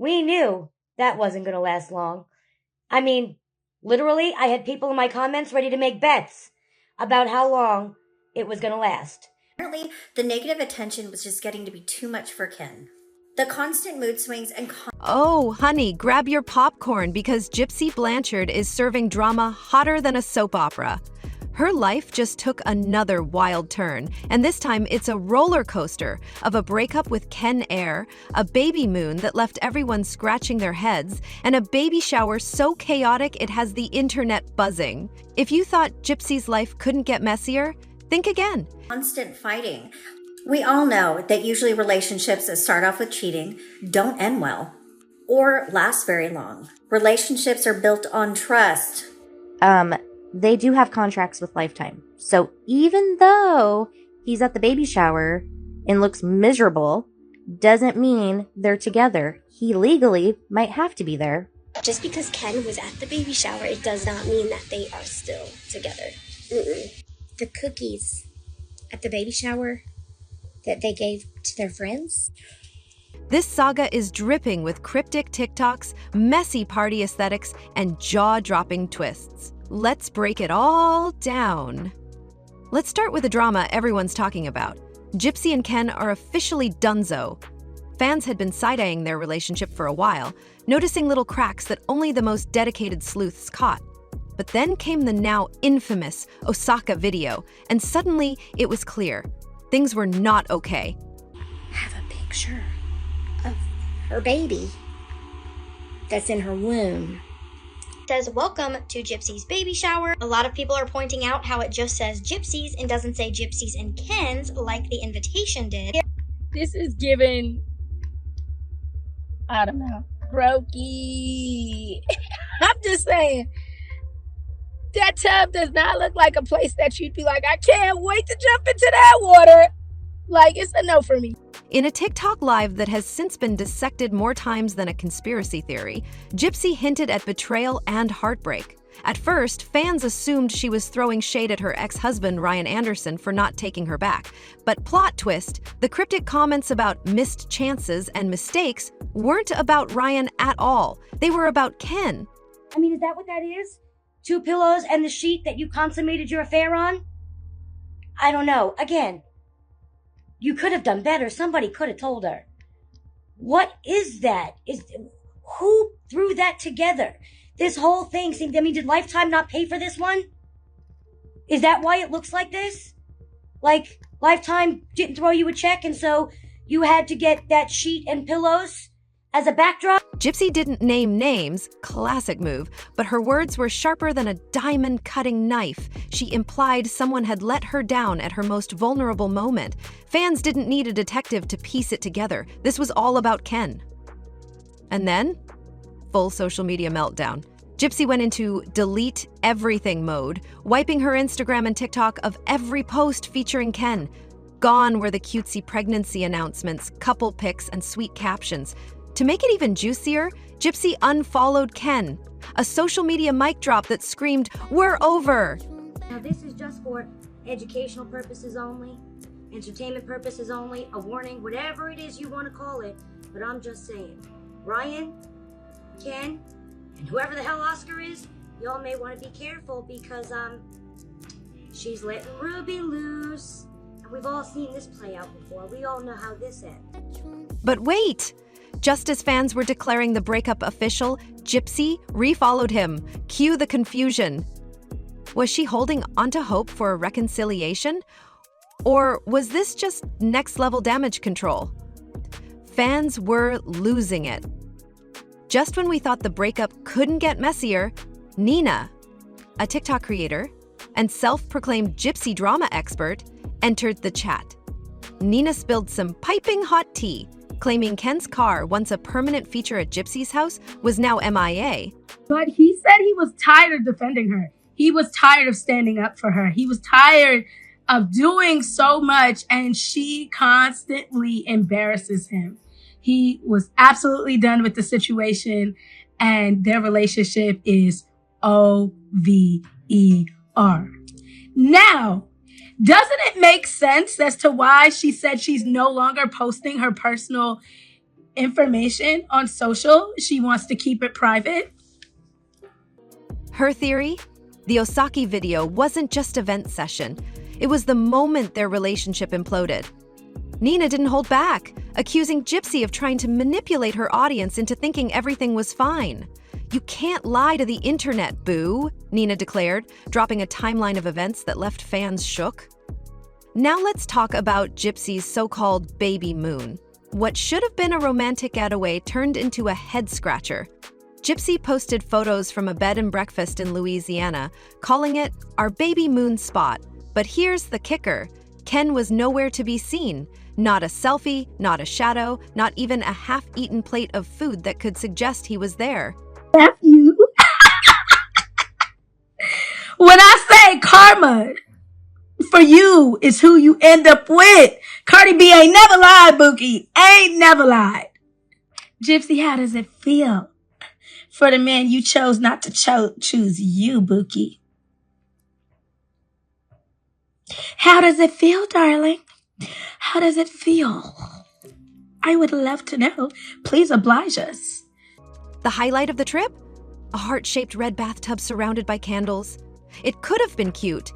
We knew that wasn't going to last long. I mean, literally, I had people in my comments ready to make bets about how long it was going to last. Apparently, the negative attention was just getting to be too much for Ken. The constant mood swings and Oh, honey, grab your popcorn because Gypsy Blanchard is serving drama hotter than a soap opera. Her life just took another wild turn, and this time it's a roller coaster of a breakup with Ken Air, a Babymoon that left everyone scratching their heads, and a baby shower so chaotic it has the internet buzzing. If you thought Gypsy's life couldn't get messier, think again. constant fighting. We all know that usually relationships that start off with cheating don't end well or last very long. Relationships are built on trust. They do have contracts with Lifetime. So even though he's at the baby shower and looks miserable, doesn't mean they're together. He legally might have to be there. Just because Ken was at the baby shower, it does not mean that they are still together. The cookies at the baby shower that they gave to their friends. This saga is dripping with cryptic TikToks, messy party aesthetics, and jaw-dropping twists. Let's break it all down. Let's start with the drama everyone's talking about. Gypsy and Ken are officially donezo. Fans had been side-eyeing their relationship for a while, noticing little cracks that only the most dedicated sleuths caught. But then came the now infamous Osaka video, and suddenly it was clear. Things were not okay. Have a picture of her baby that's in her womb. Says, welcome to Gypsy's baby shower. A lot of people are pointing out how it just says Gypsy's and doesn't say Gypsy's and Ken's like the invitation did. This is given, I don't know, brokey. I'm just saying, that tub does not look like a place that you'd be like, I can't wait to jump into that water. Like, it's a no for me. In a TikTok live that has since been dissected more times than a conspiracy theory, Gypsy hinted at betrayal and heartbreak. At first, fans assumed she was throwing shade at her ex-husband, Ryan Anderson, for not taking her back. But plot twist, the cryptic comments about missed chances and mistakes weren't about Ryan at all. They were about Ken. I mean, is that what that is? 2 pillows and the sheet that you consummated your affair on? I don't know. Again, you could have done better. Somebody could have told her. What is that? Who threw that together? This whole thing seemed, I mean, did Lifetime not pay for this one? Is that why it looks like this? Like, Lifetime didn't throw you a check and so you had to get that sheet and pillows as a backdrop? Gypsy didn't name names, classic move, but her words were sharper than a diamond-cutting knife. She implied someone had let her down at her most vulnerable moment. Fans didn't need a detective to piece it together. This was all about Ken. And then, full social media meltdown. Gypsy went into delete everything mode, wiping her Instagram and TikTok of every post featuring Ken. Gone were the cutesy pregnancy announcements, couple pics, and sweet captions. To make it even juicier, Gypsy unfollowed Ken, a social media mic drop that screamed, "We're over!" Now this is just for educational purposes only, entertainment purposes only, a warning, whatever it is you want to call it. But I'm just saying, Ryan, Ken, and whoever the hell Oscar is, y'all may want to be careful because, she's letting Ruby loose. And we've all seen this play out before. We all know how this ends. But wait! Just as fans were declaring the breakup official, Gypsy refollowed him. Cue the confusion. Was she holding onto hope for a reconciliation? Or was this just next-level damage control? Fans were losing it. Just when we thought the breakup couldn't get messier, Nina, a TikTok creator and self-proclaimed Gypsy drama expert, entered the chat. Nina spilled some piping hot tea, claiming Ken's car, once a permanent feature at Gypsy's house, was now MIA. But he said he was tired of defending her. He was tired of standing up for her. He was tired of doing so much, and she constantly embarrasses him. He was absolutely done with the situation, and their relationship is OVER. Now, doesn't it make sense as to why she said she's no longer posting her personal information on social. She wants to keep it private. Her theory? The Osaki video wasn't just a vent session. It was the moment their relationship imploded. Nina didn't hold back, accusing Gypsy of trying to manipulate her audience into thinking everything was fine. You can't lie to the internet, boo, Nina declared, dropping a timeline of events that left fans shook. Now let's talk about Gypsy's so-called Babymoon. What should have been a romantic getaway turned into a head-scratcher. Gypsy posted photos from a bed and breakfast in Louisiana, calling it our Babymoon spot. But here's the kicker. Ken was nowhere to be seen. Not a selfie, not a shadow, not even a half-eaten plate of food that could suggest he was there. Nephew. When I say karma for you is who you end up with. Cardi B ain't never lied, Bookie. Ain't never lied. Gypsy, how does it feel for the man you chose not to choose you, Bookie? How does it feel, darling? How does it feel? I would love to know. Please oblige us. The highlight of the trip? A heart-shaped red bathtub surrounded by candles. It could have been cute,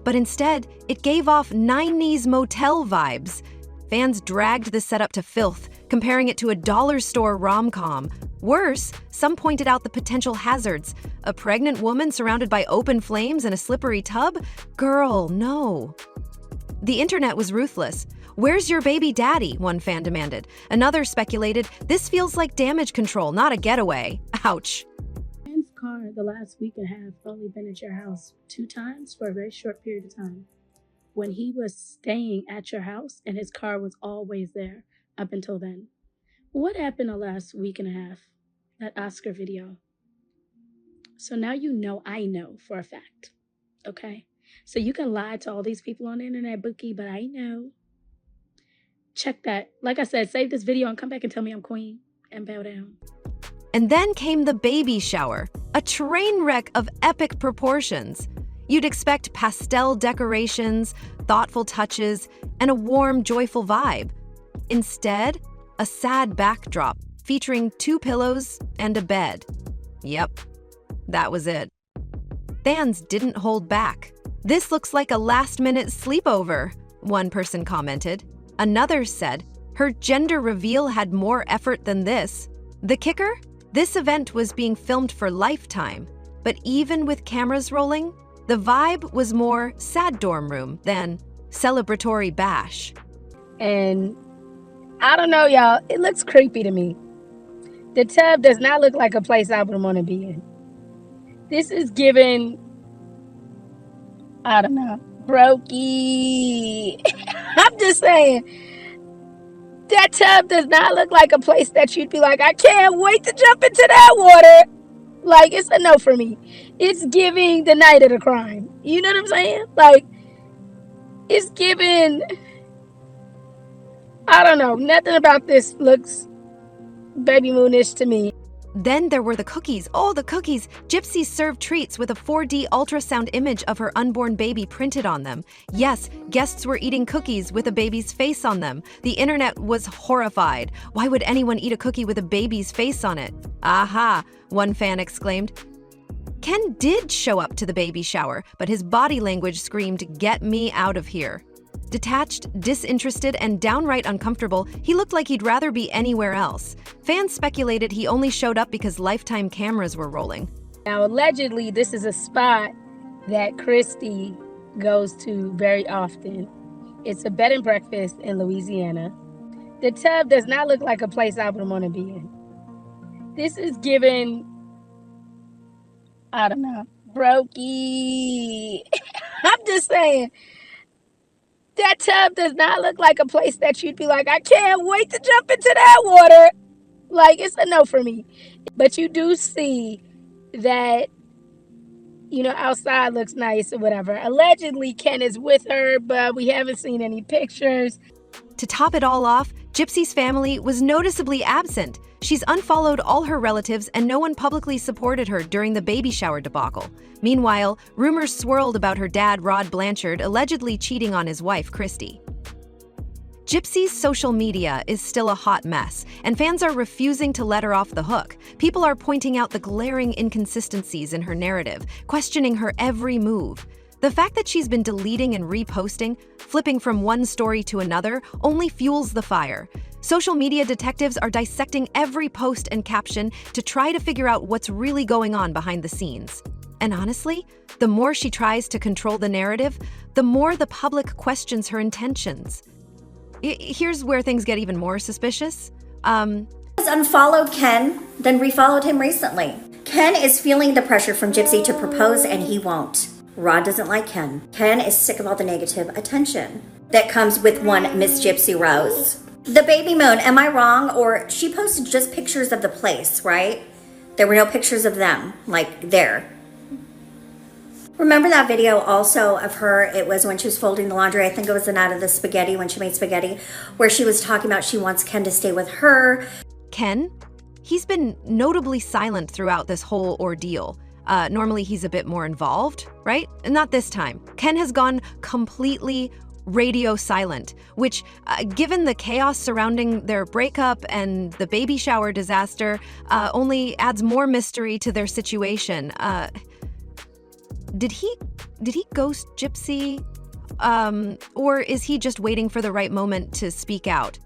but instead, it gave off Nine Knees Motel vibes. Fans dragged the setup to filth, comparing it to a dollar store rom-com. Worse, some pointed out the potential hazards. A pregnant woman surrounded by open flames and a slippery tub? Girl, no. The internet was ruthless. Where's your baby daddy? One fan demanded. Another speculated, this feels like damage control, not a getaway. Ouch. Man's car the last week and a half only been at your house 2 times for a very short period of time. When he was staying at your house and his car was always there up until then. What happened the last week and a half? That Oscar video. So now you know I know for a fact. Okay? So you can lie to all these people on the internet, Bookie, but I know. Check that. Like I said, save this video and come back and tell me I'm queen and bow down. And then came the baby shower, a train wreck of epic proportions. You'd expect pastel decorations, thoughtful touches, and a warm, joyful vibe. Instead, a sad backdrop featuring 2 pillows and a bed. Yep, that was it. Fans didn't hold back. This looks like a last-minute sleepover, one person commented. Another said, her gender reveal had more effort than this. The kicker? This event was being filmed for Lifetime, but even with cameras rolling, the vibe was more sad dorm room than celebratory bash. And I don't know, y'all. It looks creepy to me. The tub does not look like a place I would want to be in. This is giving, I don't know, brokey. I'm just saying. That tub does not look like a place that you'd be like, I can't wait to jump into that water. Like, it's a no for me. It's giving the night of the crime. You know what I'm saying? Like, it's giving, I don't know. Nothing about this looks Babymoon-ish to me. Then there were the cookies. Oh, the cookies! Gypsy served treats with a 4D ultrasound image of her unborn baby printed on them. Yes, guests were eating cookies with a baby's face on them. The internet was horrified. Why would anyone eat a cookie with a baby's face on it? Aha, one fan exclaimed. Ken did show up to the baby shower, but his body language screamed, "Get me out of here." Detached, disinterested, and downright uncomfortable, he looked like he'd rather be anywhere else. Fans speculated he only showed up because Lifetime cameras were rolling. Now, allegedly, this is a spot that Christy goes to very often. It's a bed and breakfast in Louisiana. The tub does not look like a place I would want to be in. This is giving, I don't know, brokey. I'm just saying. That tub does not look like a place that you'd be like, I can't wait to jump into that water. Like, it's a no for me. But you do see that, you know, outside looks nice or whatever. Allegedly, Ken is with her, but we haven't seen any pictures. To top it all off, Gypsy's family was noticeably absent. She's unfollowed all her relatives and no one publicly supported her during the baby shower debacle. Meanwhile, rumors swirled about her dad, Rod Blanchard, allegedly cheating on his wife, Christy. Gypsy's social media is still a hot mess, and fans are refusing to let her off the hook. People are pointing out the glaring inconsistencies in her narrative, questioning her every move. The fact that she's been deleting and reposting, flipping from one story to another, only fuels the fire. Social media detectives are dissecting every post and caption to try to figure out what's really going on behind the scenes. And honestly, the more she tries to control the narrative, the more the public questions her intentions. Here's where things get even more suspicious. Unfollowed Ken, then refollowed him recently. Ken is feeling the pressure from Gypsy to propose, and he won't. Rod doesn't like Ken. Ken is sick of all the negative attention that comes with one Miss gypsy-rose. The Babymoon, am I wrong? Or she posted just pictures of the place, right? There were no pictures of them, like there. Remember that video also of her, it was when she was folding the laundry, I think it was the night of the spaghetti, when she made spaghetti, where she was talking about she wants Ken to stay with her. Ken? He's been notably silent throughout this whole ordeal. Normally he's a bit more involved, right? Not this time. Ken has gone completely radio silent, which, given the chaos surrounding their breakup and the baby shower disaster, only adds more mystery to their situation. Did he ghost Gypsy? Or is he just waiting for the right moment to speak out?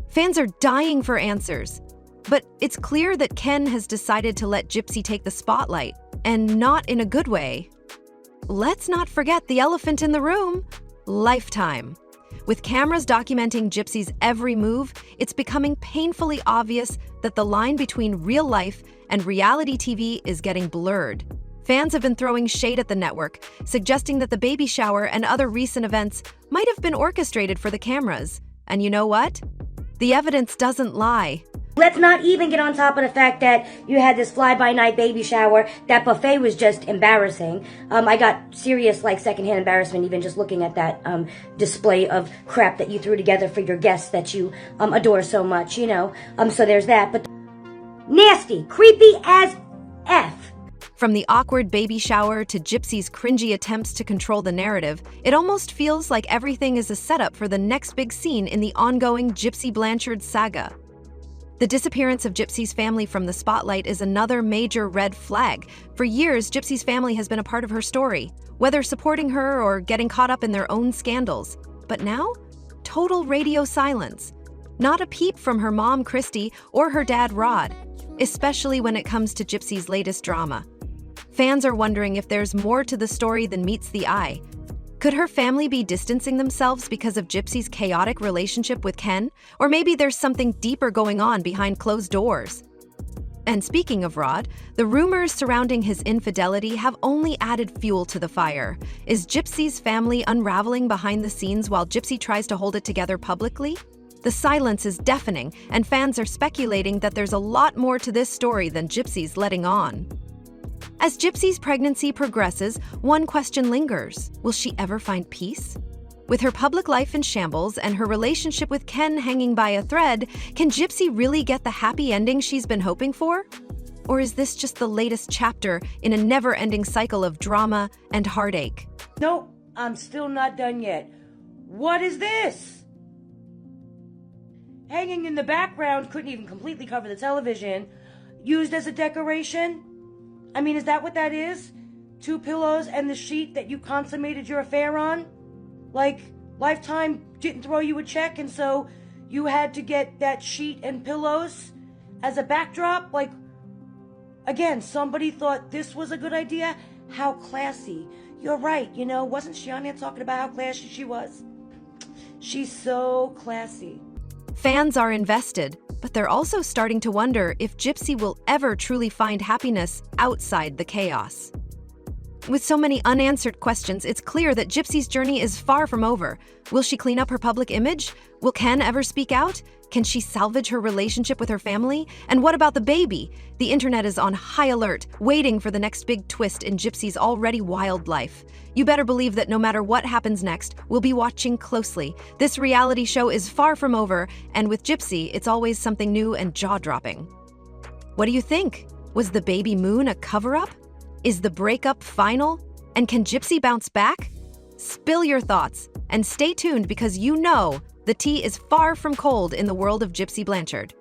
Fans are dying for answers. But it's clear that Ken has decided to let Gypsy take the spotlight, and not in a good way. Let's not forget the elephant in the room, Lifetime. With cameras documenting Gypsy's every move, it's becoming painfully obvious that the line between real life and reality TV is getting blurred. Fans have been throwing shade at the network, suggesting that the baby shower and other recent events might have been orchestrated for the cameras. And you know what? The evidence doesn't lie. Let's not even get on top of the fact that you had this fly-by-night baby shower. That buffet was just embarrassing. I got serious, secondhand embarrassment even just looking at that display of crap that you threw together for your guests that you adore so much, So there's that. But nasty, creepy as F. From the awkward baby shower to Gypsy's cringy attempts to control the narrative, it almost feels like everything is a setup for the next big scene in the ongoing Gypsy Blanchard saga. The disappearance of Gypsy's family from the spotlight is another major red flag. For years, Gypsy's family has been a part of her story, whether supporting her or getting caught up in their own scandals. But now, total radio silence. Not a peep from her mom, Christy, or her dad, Rod, especially when it comes to Gypsy's latest drama. Fans are wondering if there's more to the story than meets the eye. Could her family be distancing themselves because of Gypsy's chaotic relationship with Ken? Or maybe there's something deeper going on behind closed doors. And speaking of Rod, the rumors surrounding his infidelity have only added fuel to the fire. Is Gypsy's family unraveling behind the scenes while Gypsy tries to hold it together publicly? The silence is deafening, and fans are speculating that there's a lot more to this story than Gypsy's letting on. As Gypsy's pregnancy progresses, one question lingers. Will she ever find peace? With her public life in shambles and her relationship with Ken hanging by a thread, can Gypsy really get the happy ending she's been hoping for? Or is this just the latest chapter in a never-ending cycle of drama and heartache? Nope, I'm still not done yet. What is this? Hanging in the background, couldn't even completely cover the television. Used as a decoration? I mean, is that what that is? 2 pillows and the sheet that you consummated your affair on? Lifetime didn't throw you a check, and so you had to get that sheet and pillows as a backdrop? Again, somebody thought this was a good idea? How classy. You're right, wasn't she on there talking about how classy she was? She's so classy. Fans are invested, but they're also starting to wonder if Gypsy will ever truly find happiness outside the chaos. With so many unanswered questions, it's clear that Gypsy's journey is far from over. Will she clean up her public image? Will Ken ever speak out? Can she salvage her relationship with her family? And what about the baby? The internet is on high alert, waiting for the next big twist in Gypsy's already wild life. You better believe that no matter what happens next, we'll be watching closely. This reality show is far from over, and with Gypsy, it's always something new and jaw-dropping. What do you think? Was the Babymoon a cover-up? Is the breakup final? And can Gypsy bounce back? Spill your thoughts, and stay tuned because you know The tea is far from cold in the world of Gypsy Blanchard.